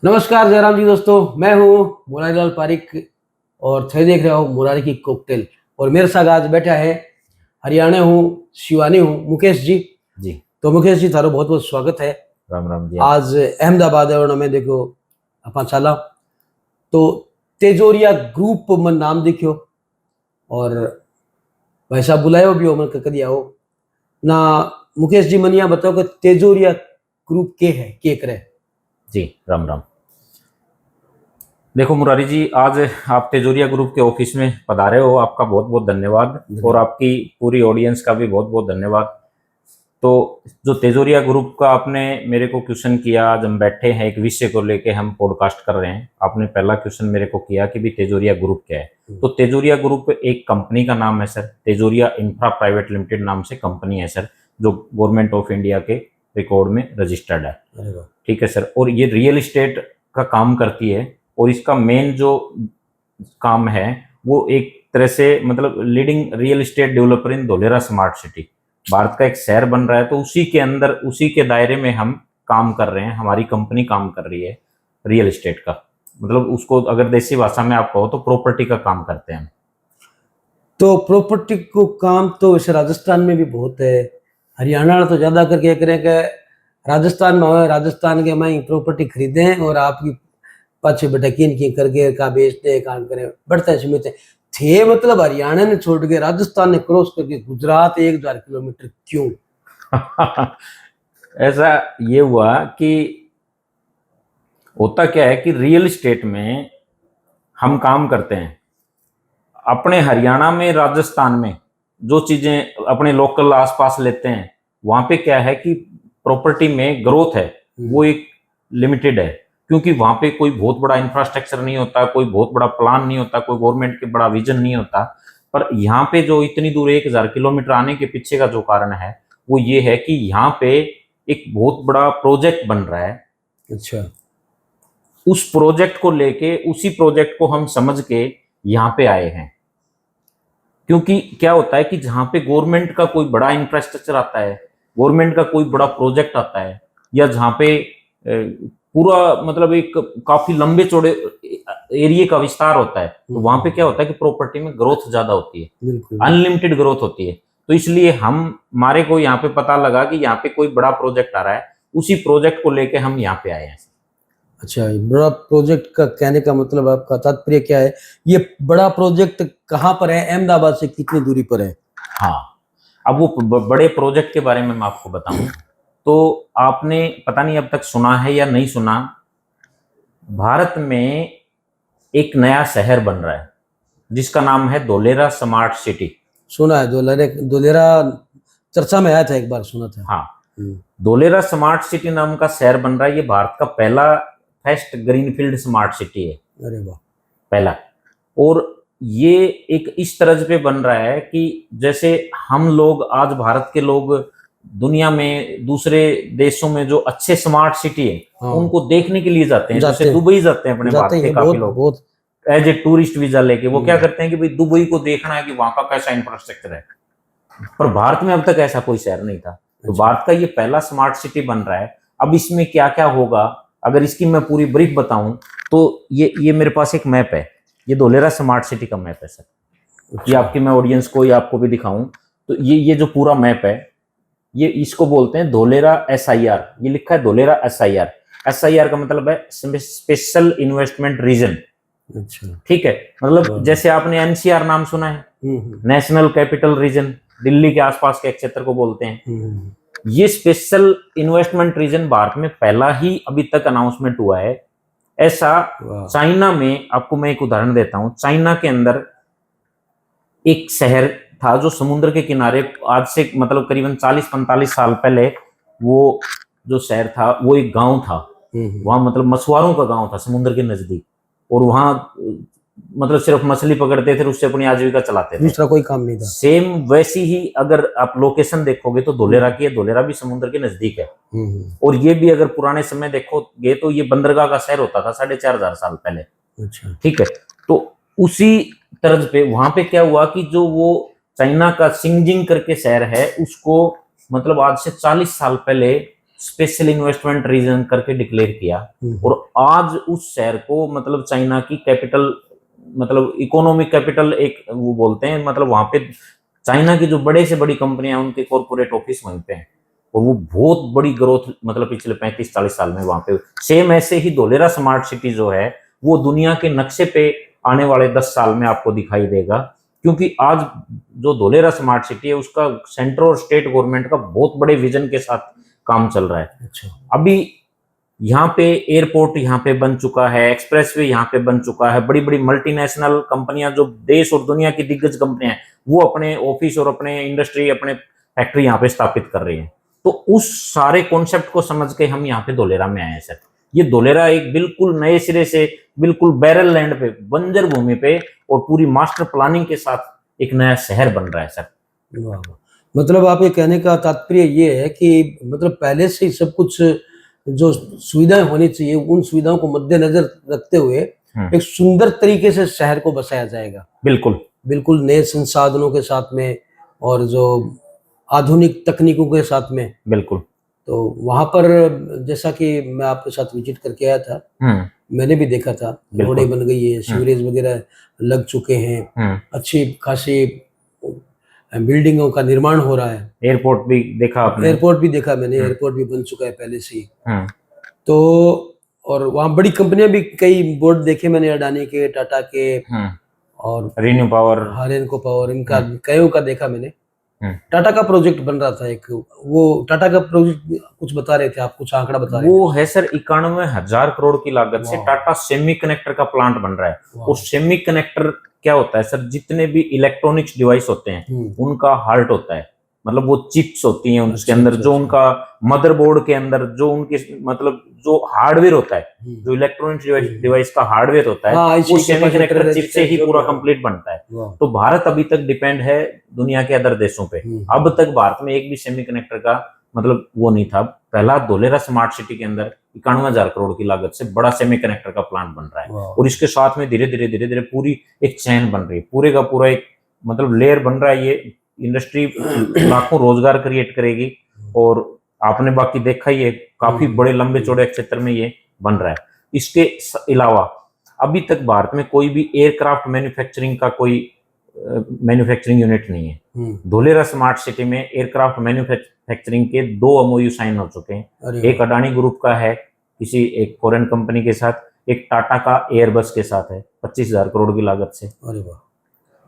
नमस्कार जयराम जी दोस्तों, मैं हूँ मुरारी लाल पारिक और थे देख रहे हो मुरारी की कॉकटेल। और मेरे साथ आज बैठा है हरियाणा हूँ शिवानी हूँ मुकेश जी। जी तो मुकेश जी थारो बहुत बहुत स्वागत है। राम राम जी। आज अहमदाबाद है और में देखो अपन चला तो तेजोरिया ग्रुप में नाम देखियो और भाई साहब बुलायो भी हो मन कदी आओ ना। मुकेश जी मनिया बताओ कि तेजोरिया ग्रुप के है के करे। जी राम राम। देखो मुरारी जी, आज आप तेजोरिया ग्रुप के ऑफिस में पधारे हो, आपका बहुत बहुत धन्यवाद और आपकी पूरी ऑडियंस का भी बहुत बहुत धन्यवाद। तो जो तेजोरिया ग्रुप का आपने मेरे को क्वेश्चन किया, आज हम बैठे हैं एक विषय को लेके हम पॉडकास्ट कर रहे हैं। आपने पहला क्वेश्चन मेरे को किया कि भी तेजोरिया ग्रुप क्या है। तो तेजोरिया ग्रुप एक कंपनी का नाम है सर। तेजोरिया इंफ्रा प्राइवेट लिमिटेड नाम से कंपनी है सर, जो गवर्नमेंट ऑफ इंडिया के रिकॉर्ड में रजिस्टर्ड है। ठीक है सर। और ये रियल इस्टेट का काम करती है और इसका मेन जो काम है वो एक तरह से मतलब leading real estate developer in Dholera smart city. Bharat का एक शहर बन रहा है तो उसी के अंदर उसी के दायरे में हम काम कर रहे हैं, हमारी कंपनी काम कर रही है रियल एस्टेट का। मतलब उसको अगर देसी भाषा में आप कहो तो प्रॉपर्टी का काम करते हैं। तो प्रॉपर्टी को काम तो वैसे राजस्थान में भी बहुत है, हरियाणा तो ज्यादा करके करें कि राजस्थान में हो, राजस्थान के में प्रॉपर्टी खरीदें और आपकी पाछे बेटा किन की करके का बेचते काम करें बढ़ते सीमित थे। मतलब हरियाणा ने छोड़ के राजस्थान ने क्रॉस करके गुजरात 1000 किलोमीटर क्यों? ऐसा ये हुआ कि होता क्या है कि रियल एस्टेट में हम काम करते हैं अपने हरियाणा में, राजस्थान में जो चीजें अपने लोकल आसपास लेते हैं वहां पे क्या है कि प्रॉपर्टी में ग्रोथ है वो एक लिमिटेड है, क्योंकि वहां पे कोई बहुत बड़ा इंफ्रास्ट्रक्चर नहीं होता, कोई बहुत बड़ा प्लान नहीं होता, कोई गवर्नमेंट के बड़ा विजन नहीं होता। पर यहाँ पे जो इतनी दूर 1000 किलोमीटर आने के पीछे का जो कारण है वो ये है कि यहाँ पे एक बहुत बड़ा प्रोजेक्ट बन रहा है। अच्छा। उस प्रोजेक्ट को लेके, उसी प्रोजेक्ट को हम समझ के यहाँ पे आए हैं। क्योंकि क्या होता है कि जहां पे गवर्नमेंट का कोई बड़ा इंफ्रास्ट्रक्चर आता है, गवर्नमेंट का कोई बड़ा प्रोजेक्ट आता है, या जहां पे पूरा मतलब एक काफी लंबे चौड़े एरिया का विस्तार होता है, तो वहां पे क्या होता है कि प्रॉपर्टी में ग्रोथ ज्यादा होती है, अनलिमिटेड ग्रोथ होती है। तो इसलिए हमारे को यहाँ पे पता लगा कि यहाँ पे कोई बड़ा प्रोजेक्ट आ रहा है, उसी प्रोजेक्ट को लेके हम यहाँ पे आए हैं। अच्छा, बड़ा प्रोजेक्ट का कहने का मतलब आपका तात्पर्य क्या है? ये बड़ा प्रोजेक्ट कहाँ पर है, अहमदाबाद से कितनी दूरी पर है? हाँ, अब वो बड़े प्रोजेक्ट के बारे में मैं आपको बताऊं तो आपने पता नहीं अब तक सुना है या नहीं सुना, भारत में एक नया शहर बन रहा है जिसका नाम है धोलेरा स्मार्ट सिटी। सुना है, धोलेरा चर्चा में आया था, एक बार सुना था। हाँ, धोलेरा स्मार्ट सिटी नाम का शहर बन रहा है। ये भारत का पहला फर्स्ट ग्रीनफील्ड स्मार्ट सिटी है। अरे वाह, पहला। और ये एक इस तरह पे बन रहा है कि जैसे हम लोग आज भारत के लोग दुनिया में दूसरे देशों में जो अच्छे स्मार्ट सिटी है हाँ, उनको देखने के लिए जाते हैं। जैसे दुबई जाते हैं अपने भारत के काफी लोग एज ए टूरिस्ट वीजा लेके। वो क्या करते हैं कि भाई दुबई को देखना है कि वहां का कैसा इंफ्रास्ट्रक्चर है। पर भारत में अब तक ऐसा कोई शहर नहीं था, तो भारत का ये पहला स्मार्ट सिटी बन रहा है। अब इसमें क्या क्या होगा, अगर इसकी मैं पूरी ब्रीफ बताऊं तो ये मेरे पास एक मैप है, ये धोलेरा स्मार्ट सिटी का मैप है सर। ये आपकी मैं ऑडियंस को या आपको भी दिखाऊं तो ये जो पूरा मैप है, ये इसको बोलते हैं धोलेरा SIR। ये लिखा है धोलेरा SIR। SIR का मतलब है स्पेशल इन्वेस्टमेंट रीजन। अच्छा, ठीक है। मतलब जैसे आपने NCR नाम सुना है, नेशनल कैपिटल रीजन, दिल्ली के आसपास के क्षेत्र को बोलते हैं। ये स्पेशल इन्वेस्टमेंट रीजन भारत में पहला ही अभी तक अनाउंसमेंट हुआ है। ऐसा चाइना में, आपको मैं एक उदाहरण देता हूं, चाइना के अंदर एक शहर था जो समुद्र के किनारे, आज से मतलब करीबन 40-45 साल पहले वो जो शहर था वो एक गांव था। वहां मतलब मछुआरों का गांव था समुद्र के नजदीक, और वहां मतलब सिर्फ मछली पकड़ते थे, उससे अपनी आजीविका चलाते थे, दूसरा कोई काम नहीं था। सेम वैसी ही अगर आप लोकेशन देखोगे तो धोलेरा की है, धोलेरा भी समुद्र के नजदीक है। और ये भी अगर पुराने समय देखोगे तो ये बंदरगाह का शहर होता था 4500 साल पहले। अच्छा, ठीक है। तो उसी तर्ज पे वहां पे क्या हुआ कि जो वो चाइना का सिंजिंग करके शहर है उसको मतलब आज से 40 साल पहले स्पेशल इन्वेस्टमेंट रीजन करके डिक्लेयर किया। और आज उस शहर को मतलब चाइना की कैपिटल, मतलब इकोनॉमिक कैपिटल एक वो बोलते हैं। मतलब वहां पे चाइना की जो बड़े से बड़ी कंपनियां उनके कॉर्पोरेट ऑफिस वहीं पे हैं, और वो बहुत बड़ी ग्रोथ मतलब पिछले 35-40 साल में वहां पे। सेम ऐसे ही धोलेरा स्मार्ट सिटी जो है वो दुनिया के नक्शे पे आने वाले 10 साल में आपको दिखाई देगा, क्योंकि आज जो धोलेरा स्मार्ट सिटी है उसका सेंट्रल और स्टेट गवर्नमेंट का बहुत बड़े विजन के साथ काम चल रहा है। अच्छा। अभी यहाँ पे एयरपोर्ट यहाँ पे बन चुका है, एक्सप्रेसवे यहाँ पे बन चुका है, बड़ी बड़ी मल्टीनेशनल कंपनियां जो देश और दुनिया की दिग्गज कंपनियां हैं वो अपने ऑफिस और अपने इंडस्ट्री, अपने फैक्ट्री यहाँ पे स्थापित कर रही हैं। तो उस सारे कॉन्सेप्ट को समझ के हम यहाँ पे धोलेरा में आए हैं सर। ये धोलेरा एक बिल्कुल नए सिरे से, बिल्कुल बैरल लैंड पे, बंजर भूमि पे और पूरी मास्टर प्लानिंग के साथ एक नया शहर बन रहा है सर। वाह, मतलब आप ये कहने का तात्पर्य ये है कि मतलब पहले से ही सब कुछ जो सुविधाएं होनी चाहिए उन सुविधाओं को मद्देनजर रखते हुए एक सुंदर तरीके से शहर को बसाया जाएगा। बिल्कुल बिल्कुल नए संसाधनों के साथ में और जो आधुनिक तकनीकों के साथ में। बिल्कुल। तो वहां पर जैसा कि मैं आपके साथ विजिट करके आया था, मैंने भी देखा था, रोडें बन गई है, सीवरेज वगैरह लग चुके हैं, अच्छी खासी बिल्डिंगों का निर्माण हो रहा है। एयरपोर्ट भी देखा आपने? एयरपोर्ट भी देखा मैंने, एयरपोर्ट भी बन चुका है पहले से ही। तो और वहाँ बड़ी कंपनियां भी, कई बोर्ड देखे मैंने, अडानी के, टाटा के और रिन्यू पावर, रेनको पावर, इनका कईयों का देखा मैंने। टाटा का प्रोजेक्ट बन रहा था एक, वो टाटा का प्रोजेक्ट कुछ बता रहे थे आप, कुछ आंकड़ा बता रहे थे। वो है सर 91,000 करोड़ की लागत से टाटा सेमी कनेक्टर का प्लांट बन रहा है। और सेमी कनेक्टर क्या होता है सर? जितने भी इलेक्ट्रॉनिक्स डिवाइस होते हैं उनका हार्ट होता है, मतलब वो चिप्स होती हैं उसके अंदर, जो उनका मदरबोर्ड के अंदर जो उनके मतलब जो हार्डवेयर होता है, जो इलेक्ट्रॉनिक्स डिवाइस का हार्डवेयर होता है, वो सेमीकंडक्टर चिप से ही पूरा कंप्लीट बनता है। तो भारत अभी तक डिपेंड है दुनिया के अदर देशों पे। अब तक भारत में एक भी सेमीकंडक्टर का मतलब वो नहीं था। पहला धोलेरा स्मार्ट सिटी के अंदर 91,000 करोड़ की लागत से बड़ा सेमीकंडक्टर का प्लांट बन रहा है, और इसके साथ में धीरे धीरे पूरी एक चैन बन रही है, पूरे का पूरा एक मतलब लेयर बन रहा है। ये इंडस्ट्री लाखों रोजगार क्रिएट करेगी, और आपने बाकी देखा ही है काफी बड़े लंबे चौड़े क्षेत्र में ये बन रहा है। इसके अलावा अभी तक भारत में कोई भी एयरक्राफ्ट मैन्युफैक्चरिंग का कोई मैन्युफैक्चरिंग यूनिट नहीं है। धोलेरा स्मार्ट सिटी में एयरक्राफ्ट मैन्युफैक्चरिंग के 2 MOU साइन हो चुके हैं। एक अडानी ग्रुप का है किसी एक फॉरेन कंपनी के साथ, एक टाटा का एयरबस के साथ है 25,000 करोड़ की लागत से। अरे वाह।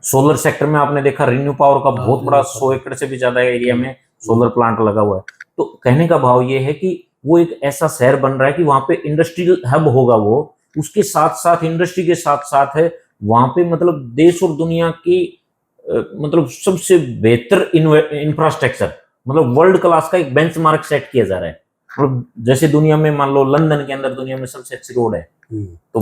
सोलर सेक्टर में आपने देखा रिन्यू पावर का बहुत बड़ा 100 एकड़ से भी ज्यादा एरिया में सोलर प्लांट लगा हुआ है। तो कहने का भाव ये है कि वो एक ऐसा शहर बन रहा है कि वहां पे इंडस्ट्रियल हब होगा वो, उसके साथ साथ इंडस्ट्री के साथ साथ है वहां पे मतलब देश और दुनिया की मतलब सबसे बेहतर इंफ्रास्ट्रक्चर, मतलब वर्ल्ड क्लास का एक बेंचमार्क सेट किया जा रहा है। मतलब जैसे दुनिया में मान लो लंदन के अंदर दुनिया में सबसे अच्छी रोड है, तो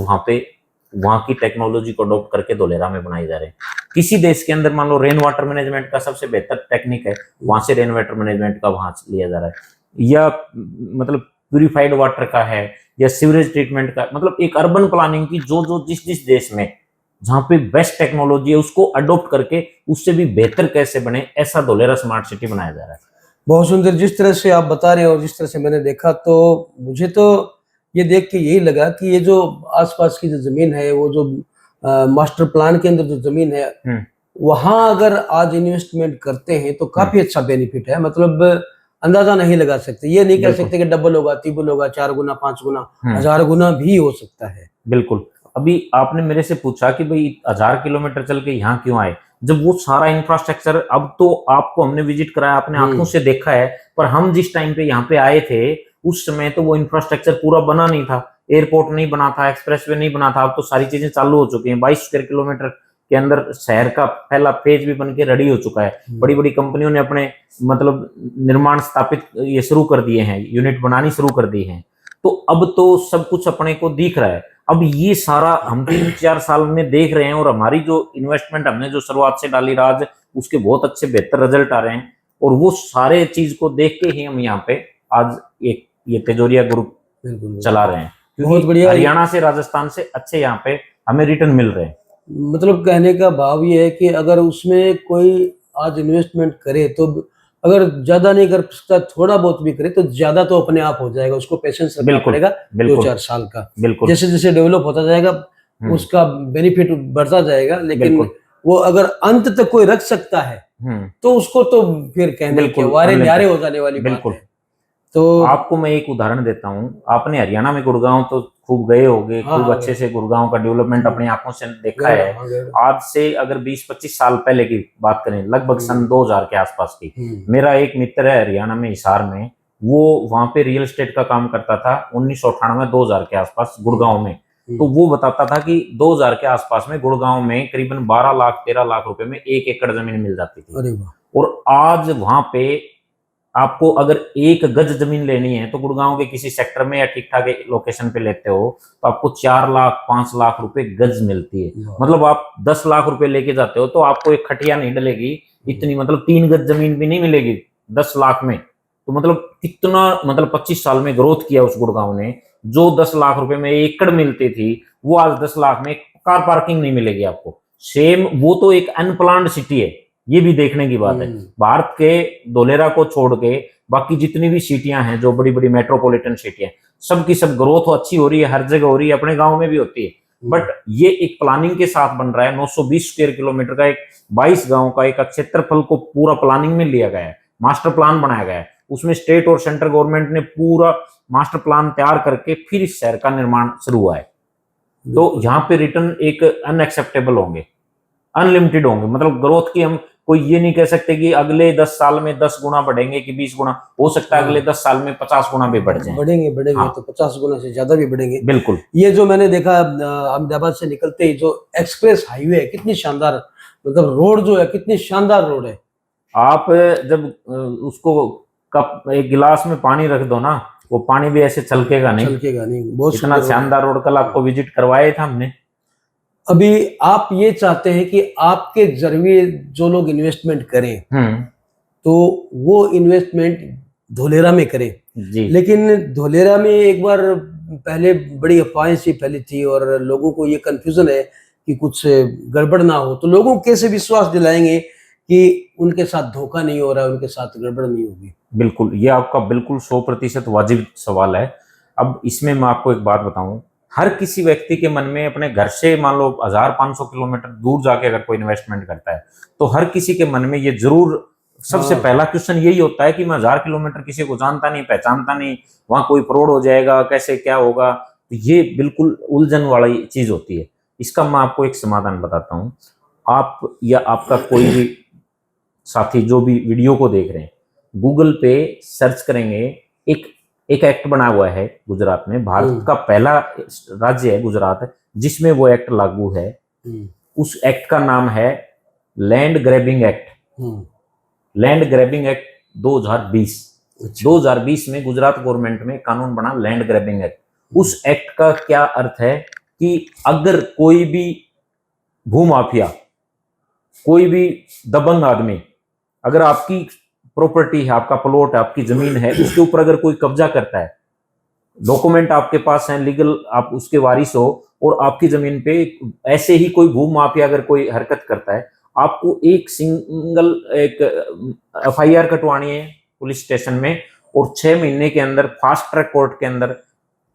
वहां की टेक्नोलॉजी को अडॉप्ट करके धोलेरा में बनाई जा रहे हैं। किसी देश के अंदर मान लो रेन वाटर मैनेजमेंट का सबसे बेहतर टेक्निक है, वहां से रेन वाटर मैनेजमेंट का वहां लिया जा रहा है, या मतलब प्यूरिफाइड वाटर का है, या सीवरेज ट्रीटमेंट का, मतलब एक अर्बन प्लानिंग की जो जिस देश में जहां पे बेस्ट टेक्नोलॉजी है उसको अडॉप्ट करके उससे भी बेहतर कैसे बने, ऐसा धोलेरा स्मार्ट सिटी बनाया जा रहा है। बहुत सुंदर। जिस तरह से आप बता रहे हैं और जिस तरह से मैंने देखा, तो मुझे तो ये देख के यही लगा कि ये जो आसपास की जो जमीन है, वो जो मास्टर प्लान के अंदर जो जमीन है, वहां अगर आज इन्वेस्टमेंट करते हैं तो काफी अच्छा बेनिफिट है। मतलब अंदाजा नहीं लगा सकते, ये नहीं कह सकते कि डबल होगा, ट्रिपल होगा, 4 गुना, 5 गुना, 1000 गुना भी हो सकता है। बिल्कुल। अभी आपने मेरे से पूछा कि भाई 1000 किलोमीटर चल के यहाँ क्यों आए, जब वो सारा इंफ्रास्ट्रक्चर, अब तो आपको हमने विजिट कराया, आपने आंखों से देखा है, पर हम जिस टाइम पे यहाँ पे आए थे उस समय तो वो इंफ्रास्ट्रक्चर पूरा बना नहीं था, एयरपोर्ट नहीं बना था, एक्सप्रेसवे नहीं बना था। अब तो सारी चीजें चालू हो चुकी हैं। 22 स्क्वायर किलोमीटर के अंदर शहर का पहला फेज भी बन के रेडी हो चुका है। बड़ी बड़ी कंपनियों ने अपने मतलब निर्माण स्थापित ये शुरू कर दिए हैं, यूनिट बनानी शुरू कर दी है। तो अब तो सब कुछ अपने को दिख रहा है। अब ये सारा हम 3-4 साल में देख रहे हैं, और हमारी जो इन्वेस्टमेंट हमने जो शुरुआत से डाली राज, उसके बहुत अच्छे बेहतर रिजल्ट आ रहे हैं। और वो सारे चीज को देख के ही हम यहाँ पे आज एक ये तेजोरिया ग्रुप चला रहे हैं, बहुत बढ़िया। हरियाणा से, राजस्थान से अच्छे यहाँ पे हमें रिटर्न मिल रहे हैं। मतलब कहने का भाव ये है कि अगर उसमें कोई आज इन्वेस्टमेंट करे तो अगर ज्यादा नहीं कर सकता, थोड़ा बहुत भी करे तो ज्यादा तो अपने आप हो जाएगा, उसको पेशेंस रखना बिल्कुल, पड़ेगा बिल्कुल, 2-4 साल का। बिल्कुल, जैसे जैसे डेवलप होता जाएगा हम्म, उसका बेनिफिट बढ़ता जाएगा, लेकिन बिल्कुल, वो अगर अंत तक कोई रख सकता है तो उसको तो फिर कहने क्या, बिल्कुल वारे न्यारे अनलिमिटेड, हो जाने वाली बात बिल्कुल। है। तो आपको मैं एक उदाहरण देता हूँ, आपने हरियाणा में गुड़गांव तो खूब गए होंगे, हाँ खूब हाँ अच्छे गया, से गुड़गांव का डेवलपमेंट अपनी आंखों से देखा गया है। हाँ गया। आज से अगर 20-25 साल पहले की बात करें, लगभग सन 2000 के आसपास की, मेरा एक मित्र है हरियाणा में हिसार में, वो वहां पे रियल एस्टेट का काम करता था 1998-2000 के आसपास गुड़गांव में। तो वो बताता था कि 2000 के आसपास में गुड़गांव में करीबन 12 लाख 13 लाख रुपए में 1 एकड़ जमीन मिल जाती थी। अरे वाह, और आज वहां पे आपको अगर 1 गज जमीन लेनी है तो गुड़गांव के किसी सेक्टर में या ठीक ठाक लोकेशन पे लेते हो तो आपको 4 लाख 5 लाख रुपए गज मिलती है। मतलब आप 10 लाख रुपए लेके जाते हो तो आपको एक खटिया नहीं डलेगी इतनी, मतलब 3 गज जमीन भी नहीं मिलेगी 10 लाख में। तो मतलब कितना, मतलब 25 साल में ग्रोथ किया उस गुड़गांव ने। जो 10 लाख रुपए में एकड़ मिलती थी वो आज 10 लाख में कार पार्किंग नहीं मिलेगी आपको। सेम, वो तो एक अनप्लान्ड सिटी है, ये भी देखने की बात है। भारत के धोलेरा को छोड़ के बाकी जितनी भी सिटियां हैं, जो बड़ी बड़ी मेट्रोपॉलिटन सिटियां, सबकी सब ग्रोथ तो अच्छी हो रही है, हर जगह हो रही है, अपने गांव में भी होती है। बट ये एक प्लानिंग के साथ बन रहा है। 920 स्क्वायर किलोमीटर का एक 22 गांव का एक क्षेत्रफल को पूरा प्लानिंग में लिया गया है, मास्टर प्लान बनाया गया है। उसमें स्टेट और सेंट्रल गवर्नमेंट ने पूरा मास्टर प्लान तैयार करके फिर इस शहर का निर्माण शुरू हुआ है। तो यहाँ पे रिटर्न एक अनएक्सेप्टेबल होंगे, अनलिमिटेड होंगे। मतलब ग्रोथ की हम कोई ये नहीं कह सकते कि अगले 10 साल में 10 गुना बढ़ेंगे कि 20 गुना, हो सकता है अगले 10 साल में 50 गुना भी बढ़ जाए। बढ़ेंगे बढ़ेंगे, हाँ, तो 50 गुना से ज्यादा भी बढ़ेंगे। बिल्कुल। ये जो मैंने देखा अहमदाबाद से निकलते ही जो एक्सप्रेस हाईवे है, कितनी शानदार, मतलब रोड जो है कितनी शानदार रोड है। आप जब उसको कप एक गिलास में पानी रख दो ना, वो पानी भी ऐसे छलकेगा नहीं, छलकेगा नहीं, बहुत इतना सुंदर शानदार रोड। कल आपको विजिट करवाया था हमने। अभी आप ये चाहते हैं कि आपके जरिए जो लोग इन्वेस्टमेंट करें तो वो इन्वेस्टमेंट धोलेरा में करें जी। लेकिन धोलेरा में एक बार पहले बड़ी अफवाहें सी फैली थी और लोगों को ये कंफ्यूजन है कि कुछ गड़बड़ ना हो, तो लोगों को कैसे विश्वास दिलाएंगे कि उनके साथ धोखा नहीं हो रहा है, उनके साथ गड़बड़ नहीं होगी। बिल्कुल, ये आपका बिल्कुल 100% वाजिब सवाल है। अब इसमें मैं आपको एक बात बताऊं, हर किसी व्यक्ति के मन में अपने घर से मान लो 1500 किलोमीटर दूर जाके अगर कोई इन्वेस्टमेंट करता है तो हर किसी के मन में ये जरूर सबसे पहला क्वेश्चन यही होता है कि मैं 1000 किलोमीटर किसी को जानता नहीं, पहचानता नहीं, वहां कोई फ्रॉड हो जाएगा, कैसे क्या होगा। तो ये बिल्कुल उलझन वाली चीज होती है। इसका मैं आपको एक समाधान बताता हूँ। आप या आपका कोई भी साथी जो भी वीडियो को देख रहे हैं, गूगल पे सर्च करेंगे, एक एक एक्ट बना हुआ है गुजरात में, भारत का पहला राज्य है गुजरात जिसमें वो एक्ट लागू है। उस एक्ट का नाम है land grabbing act. Land grabbing act 2020। 2020 में गुजरात गवर्नमेंट में कानून बना लैंड ग्रैबिंग एक्ट। उस एक्ट का क्या अर्थ है कि अगर कोई भी भूमाफिया, कोई भी दबंग आदमी अगर आपकी प्रॉपर्टी है, आपका प्लॉट है, आपकी जमीन है, उसके ऊपर अगर कोई कब्जा करता है, डॉक्यूमेंट आपके पास है, लीगल आप उसके वारिस हो, और आपकी जमीन पे ऐसे ही कोई भूमाफिया अगर कोई हरकत करता है, आपको एक सिंगल एक FIR कटवानी है पुलिस स्टेशन में, और 6 महीने के अंदर फास्ट ट्रैक कोर्ट के अंदर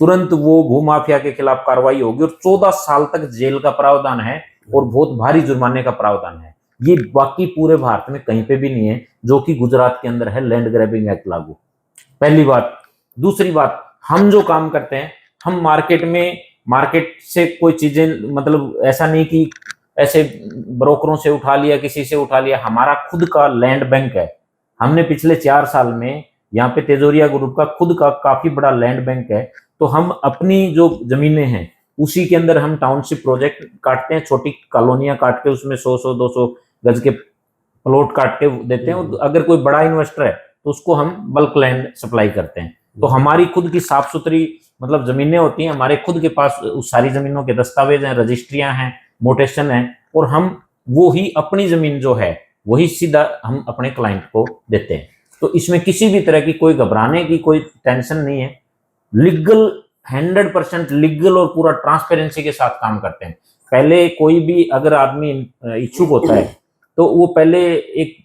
तुरंत वो भूमाफिया के खिलाफ कार्रवाई होगी, और 14 साल तक जेल का प्रावधान है और बहुत भारी जुर्माने का प्रावधान है। ये बाकी पूरे भारत में कहीं पे भी नहीं है, जो कि गुजरात के अंदर है लैंड ग्रैबिंग एक्ट लागू। पहली बात। दूसरी बात, हम जो काम करते हैं, हम मार्केट से कोई चीजें, मतलब ऐसा नहीं कि ऐसे ब्रोकरों से उठा लिया, किसी से उठा लिया, हमारा खुद का लैंड बैंक है। हमने पिछले 4 साल में यहाँ पे तेजोरिया ग्रुप का खुद का काफी बड़ा लैंड बैंक है। तो हम अपनी जो जमीनें हैं उसी के अंदर हम टाउनशिप प्रोजेक्ट काटते हैं, छोटी कॉलोनियां काट के उसमें 100-200 गज के प्लॉट काट के देते हैं। और अगर कोई बड़ा इन्वेस्टर है तो उसको हम बल्क लैंड सप्लाई करते हैं। तो हमारी खुद की साफ सुथरी मतलब जमीनें होती हैं, हमारे खुद के पास उस सारी जमीनों के दस्तावेज हैं, रजिस्ट्रियां हैं, मोटेशन है, और हम वो ही अपनी जमीन जो है वही सीधा हम अपने क्लाइंट को देते हैं। तो इसमें किसी भी तरह की कोई घबराने की कोई टेंशन नहीं है। लीगल 100% लीगल और पूरा ट्रांसपेरेंसी के साथ काम करते हैं। पहले कोई भी अगर आदमी इच्छुक होता है तो वो पहले एक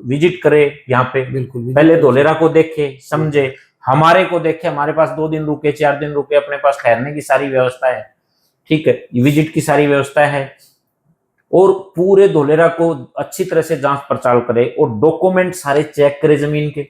विजिट करे यहाँ पे, बिल्कुल पहले धोलेरा को देखे, समझे, हमारे को देखे, हमारे पास 2 दिन रुके, 4 दिन रुके, अपने पास ठहरने की सारी व्यवस्था है, ठीक है, विजिट की सारी व्यवस्था है, और पूरे धोलेरा को अच्छी तरह से जांच पड़ताल करे और डॉक्यूमेंट सारे चेक करे जमीन के,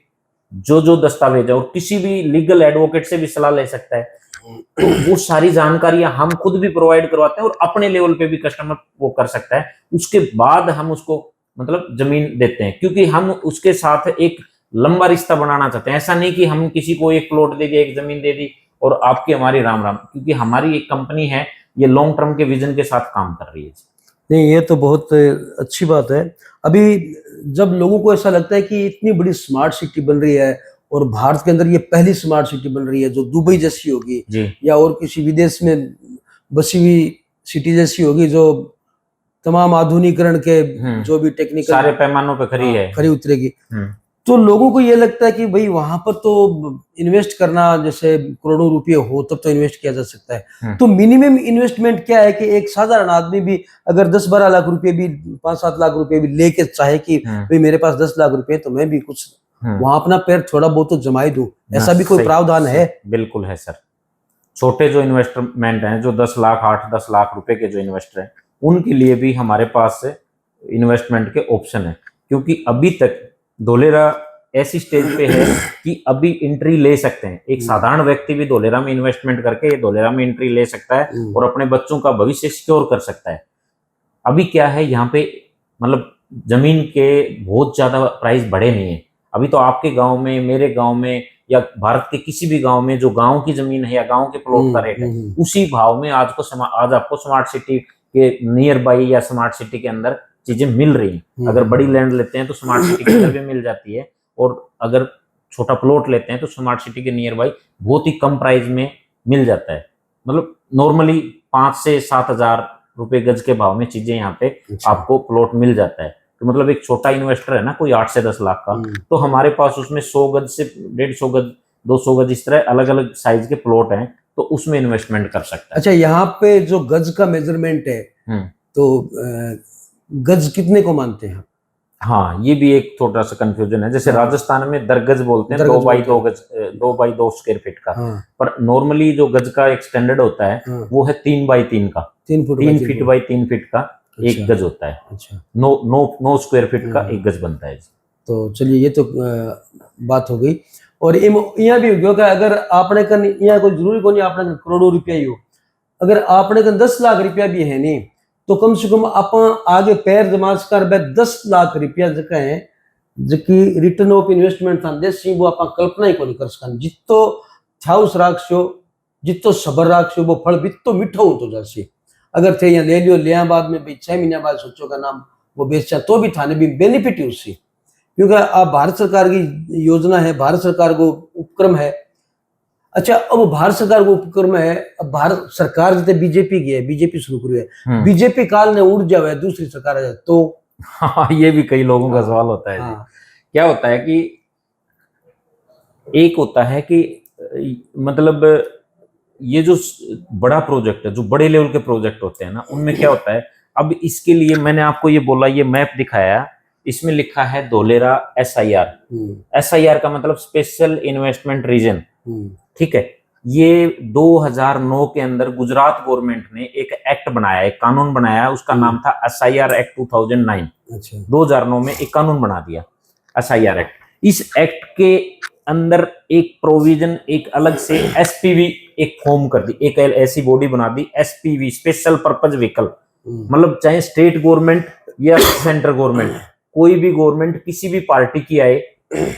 जो जो दस्तावेज है, और किसी भी लीगल एडवोकेट से भी सलाह ले सकता है। तो वो सारी जानकारियां हम खुद भी प्रोवाइड करवाते हैं और अपने लेवल पे भी कस्टमर वो कर सकता है। उसके बाद हम उसको मतलब जमीन देते हैं, क्योंकि हम उसके साथ एक लंबा रिश्ता बनाना चाहते हैं। ऐसा नहीं कि हम किसी को एक प्लॉट दे दिया, एक जमीन दे दी और आपकी हमारी राम राम, क्योंकि हमारी एक कंपनी है, ये लॉन्ग टर्म के विजन के साथ काम कर रही है। नहीं, ये तो बहुत अच्छी बात है। अभी जब लोगों को ऐसा लगता है कि इतनी बड़ी स्मार्ट सिटी बन रही है और भारत के अंदर ये पहली स्मार्ट सिटी बन रही है जो दुबई जैसी होगी या और किसी विदेश में बसी हुई सिटी जैसी होगी, जो तमाम आधुनिकीकरण के जो भी टेक्निकल सारे पैमानों पे खरी उतरेगी, तो लोगों को ये लगता है कि भाई वहां पर तो इन्वेस्ट करना, जैसे करोड़ों रुपए हो तब तो इन्वेस्ट किया जा सकता है। तो मिनिमम इन्वेस्टमेंट क्या है कि एक साधारण आदमी भी अगर 10-12 लाख रुपए भी, 5-7 लाख रुपए भी लेके चाहे कि भाई मेरे पास 10 लाख रुपए, तो मैं भी कुछ वहां अपना पैर थोड़ा बहुत तो जमा ही दूं, ऐसा भी कोई प्रावधान है? बिल्कुल है सर। छोटे जो इन्वेस्टमेंट हैं, जो 10 लाख 8-10 लाख रुपए के जो इन्वेस्टर हैं, उनके लिए भी हमारे पास इन्वेस्टमेंट के ऑप्शन है, क्योंकि अभी तक धोलेरा ऐसी स्टेज पे है कि अभी एंट्री ले सकते हैं। एक साधारण व्यक्ति भी धोलेरा में इन्वेस्टमेंट करके धोलेरा में एंट्री ले सकता है और अपने बच्चों का भविष्य सिक्योर कर सकता है। अभी क्या है, यहाँ पे मतलब जमीन के बहुत ज्यादा प्राइस बढ़े नहीं है। अभी तो आपके गांव में, मेरे गांव में, या भारत के किसी भी गांव में जो गांव की जमीन है या गांव के प्लॉट का रेट है, उसी भाव में आज आपको स्मार्ट सिटी के नियर बाई या स्मार्ट सिटी के अंदर चीजें मिल रही हैं। अगर बड़ी लैंड लेते हैं तो स्मार्ट सिटी के अंदर भी मिल जाती है, और अगर छोटा प्लॉट लेते हैं तो स्मार्ट सिटी के नियर बाई बहुत ही कम प्राइस में मिल जाता है। मतलब नॉर्मली 5 से 7 हजार रुपए गज के भाव में चीजें यहाँ पे आपको प्लॉट मिल जाता है। तो मतलब एक छोटा इन्वेस्टर है ना, कोई 8 से 10 लाख का, तो हमारे पास उसमें 100 गज से 150 गज, 200 गज, इस तरह अलग अलग साइज के प्लॉट हैं, तो उसमें इन्वेस्टमेंट कर सकता है। अच्छा, यहाँ पे जो गज का मेजरमेंट है, तो गज कितने को मानते हैं? हाँ, ये भी एक छोटा सा कंफ्यूजन है। जैसे राजस्थान में दरगज बोलते हैं, 2 बाई 2 गज, 2 बाई 2 स्क्वायर फीट का। पर नॉर्मली जो गज का एक स्टैंडर्ड होता है वो है 3 बाई 3 का, 3 फीट बाई 3 फीट का एक गज होता है। अच्छा, 9 स्क्वायर फीट का एक गज बनता है। तो चलिए, ये तो बात हो गई। और यहाँ भी हो गया, अगर आपने यहाँ कोई जरूरी को नहीं आपने करोड़ों रुपया ही हो, अगर आपने 10 लाख रुपया भी है नहीं, तो कम से कम आप आगे पैर जमा कर 10 लाख रुपया जगह है जबकि रिटर्न ऑफ इन्वेस्टमेंट था देसी, वो आप कल्पना ही को नहीं कर सकते। जितो छाउस राखो, जितो सबर राखो, वो फल बितो मीठो हो तो जासी। अगर थे यहाँ ले लियो, लिया बाद में भाई 6 महीने बाद सोचो का नाम वो बेचा, तो भी थाने भी बेनिफिट है उससे, क्योंकि आप भारत सरकार की योजना है, भारत सरकार को उपक्रम है। अच्छा, अब भारत सरकार को उपक्रम है, अब भारत सरकार जितने बीजेपी की है, बीजेपी शुरू करी है, बीजेपी काल ने उड़ जावे दूसरी सरकार आ जाए तो हाँ, ये भी कई लोगों का सवाल होता है। क्या होता है कि एक होता है कि मतलब ये जो बड़ा प्रोजेक्ट है, जो बड़े लेवल के प्रोजेक्ट होते हैं ना, उनमें क्या होता है, अब इसके लिए मैंने आपको ये बोला, ये मैप दिखाया, इसमें लिखा है धोलेरा SIR। SIR का मतलब स्पेशल इन्वेस्टमेंट रीजन, ठीक है। ये 2009 के अंदर गुजरात गवर्नमेंट ने एक एक्ट बनाया, एक कानून बनाया, उसका नाम था SIR एक्ट 2009। 2009 में एक कानून बना दिया SIR एक्ट। इस एक्ट के अंदर एक प्रोविजन, एक अलग से SPV एक फॉर्म कर दी, एक ऐसी बॉडी बना दी SPV, स्पेशल पर्पज व्हीकल। मतलब चाहे स्टेट गवर्नमेंट या सेंट्रल गवर्नमेंट, कोई भी गवर्नमेंट किसी भी पार्टी की आए,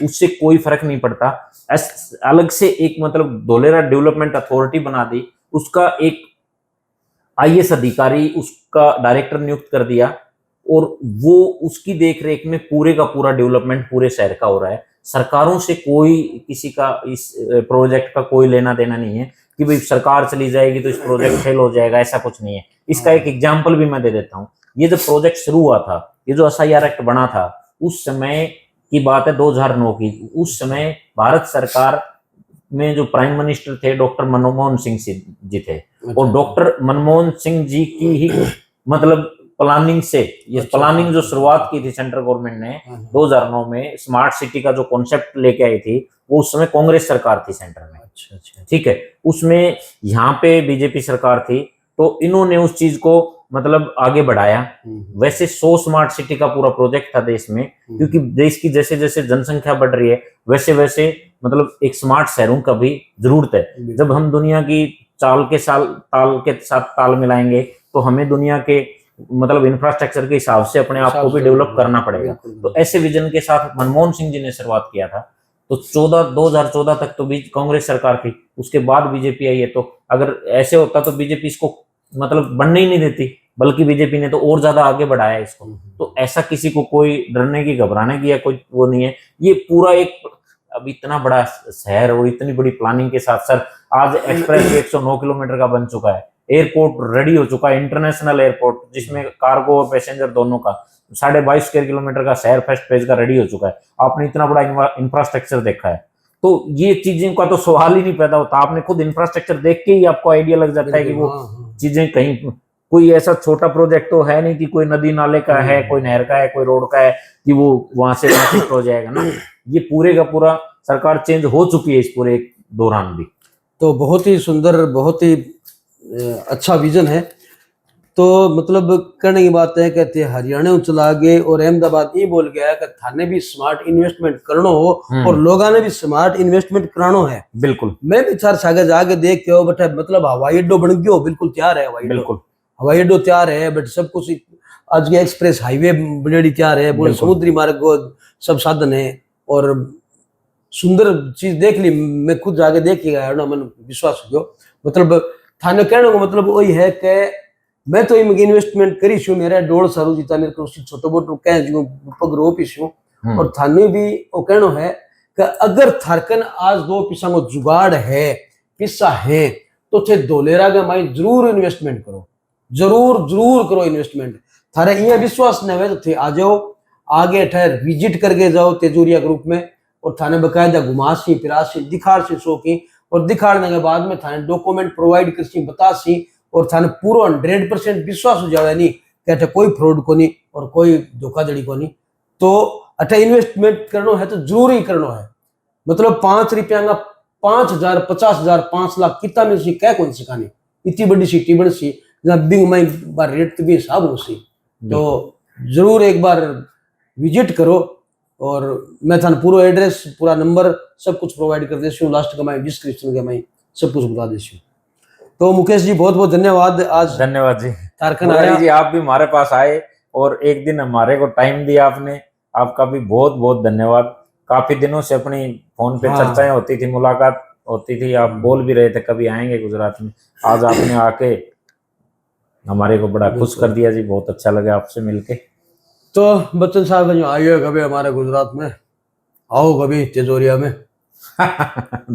उससे कोई फर्क नहीं पड़ता, अलग से एक मतलब धोलेरा डेवलपमेंट अथॉरिटी बना दी, उसका एक IAS अधिकारी, उसका डायरेक्टर नियुक्त कर दिया, और वो उसकी देखरेख में पूरे का पूरा डेवलपमेंट पूरे शहर का हो रहा है। सरकारों से कोई किसी का इस प्रोजेक्ट का कोई लेना देना नहीं है कि भाई सरकार चली जाएगी तो इस प्रोजेक्ट फेल हो जाएगा, ऐसा कुछ नहीं है। इसका एक एग्जाम्पल भी मैं दे देता हूँ। ये जब प्रोजेक्ट शुरू हुआ था, ये जो SIR एक्ट बना था, उस समय की बात है 2009 की। उस समय भारत सरकार में जो प्राइम मिनिस्टर थे डॉक्टर मनमोहन सिंह जी थे, और डॉक्टर मनमोहन सिंह जी की ही मतलब प्लानिंग से, ये अच्छा, प्लानिंग जो अच्छा, शुरुआत की थी सेंट्रल गवर्नमेंट ने हाँ, 2009 में, स्मार्ट सिटी का जो कॉन्सेप्ट लेके आई थी, वो उस समय कांग्रेस सरकार थी सेंटर में। अच्छा अच्छा ठीक है, उसमें यहाँ पे बीजेपी सरकार थी, तो इन्होंने उस चीज को मतलब आगे बढ़ाया। वैसे 100 स्मार्ट सिटी का पूरा प्रोजेक्ट था देश में, क्योंकि देश की जैसे जैसे जनसंख्या बढ़ रही है वैसे वैसे मतलब एक स्मार्ट शहरों का भी जरूरत है। जब हम दुनिया की ताल के साथ ताल मिलाएंगे तो हमें दुनिया के मतलब इंफ्रास्ट्रक्चर के हिसाब से अपने आप को भी डेवलप करना पड़ेगा। तो ऐसे विजन के साथ मनमोहन सिंह जी ने शुरुआत किया था। तो 2014 तक तो कांग्रेस सरकार थी, उसके बाद बीजेपी आई है। तो अगर ऐसे होता तो बीजेपी इसको मतलब बनने ही नहीं देती, बल्कि बीजेपी ने तो और ज्यादा आगे बढ़ाया इसको। तो ऐसा किसी को कोई डरने की घबराने की या कोई वो नहीं है। ये पूरा एक अब इतना बड़ा शहर और इतनी बड़ी प्लानिंग के साथ सर, आज एक्सप्रेस 109 किलोमीटर का बन चुका है, एयरपोर्ट रेडी हो चुका है, इंटरनेशनल एयरपोर्ट जिसमें कार्गो और पैसेंजर दोनों का 22.5 स्क्वायर किलोमीटर का शहर फर्स्ट फेज का रेडी हो चुका है। आपने इतना बड़ा इंफ्रास्ट्रक्चर देखा है, तो ये चीजें का तो सवाल ही नहीं पैदा होता। आपने खुद इंफ्रास्ट्रक्चर देख के ही आपको आइडिया लग जाता है कि वो चीजें कहीं कोई ऐसा छोटा प्रोजेक्ट तो है नहीं कि कोई नदी नाले का है, कोई नहर का है, कोई रोड का है कि वो वहां से शिफ्ट हो जाएगा ना। ये पूरे का पूरा सरकार चेंज हो चुकी है इस पूरे दौरान भी। तो बहुत ही सुंदर, बहुत ही अच्छा विजन है। तो मतलब कहने की बात है कहते हरियाणा चला गए और अहमदाबाद ये बोल गया कि थाने भी स्मार्ट इन्वेस्टमेंट करनो हो और लोगों ने भी स्मार्ट इन्वेस्टमेंट करानो है। बिल्कुल, मैं भी चार सागे जाके देख के बट मतलब हवाई अड्डो बन गयो, बिल्कुल तैयार है हवाई अड्डो तैयार है, बट सब कुछ आज के एक्सप्रेस हाईवे बड़ी तैयार है, पूरे समुद्री मार्ग सब साधन है और सुंदर चीज देख ली। मैं खुद जाके देख के गया ना, मन विश्वास हो गयो। मतलब थाने कहने को मतलब वही है कि मैं तो इन्वेस्टमेंट करी छू, मेरा डोड़ सारू जीता मेरे को छोटो मोटो कह जो पग रो पिछू और थाने भी वो कहनो है कि अगर थारकन आज दो पिसा को जुगाड़ है पिसा है तो थे दोलेरा के माई जरूर इन्वेस्टमेंट करो, जरूर करो इन्वेस्टमेंट। थारे ये विश्वास न है तो थे आ जाओ आगे ठहर विजिट करके जाओ तेजूरिया ग्रुप में और थाने बकायदा घुमासी फिरासी दिखासी सो की और दिखाने के बाद में थाने डॉक्यूमेंट प्रोवाइड करसी बतासी और थाने पूरा 100% विश्वास हो जाए नहीं कहते कोई फ्रॉड को नहीं और कोई धोखाधड़ी को नहीं। तो अच्छा इन्वेस्टमेंट करना है तो जरूर ही करना है। मतलब 5 रुपया का 5,000 50,000 5 लाख कितना में सी क्या कौन सिखानी इतनी बड़ी सिटी बन सी जहाँ बिंग माई बार रेट भी हिसाब हो सी। तो जरूर एक बार विजिट करो और मैं थाने पूरा एड्रेस पूरा नंबर सब कुछ प्रोवाइड कर देती हूँ, लास्ट का मैं डिस्क्रिप्शन का मैं सब कुछ बता देती हूँ। तो मुकेश जी बहुत बहुत धन्यवाद। आज धन्यवाद जी झारखंड आया जी, आप भी हमारे पास आए और एक दिन हमारे को टाइम दिया आपने, आपका भी बहुत बहुत धन्यवाद। काफी दिनों से अपनी फोन पे चर्चाएं होती थी, मुलाकात होती थी, आप बोल भी रहे थे कभी आएंगे गुजरात में। आज आपने आके हमारे को बड़ा खुश कर दिया जी, बहुत अच्छा लगा आपसे मिलके। तो बच्चन साहब आइए कभी हमारे गुजरात में, आओ कभी तेजोरिया में।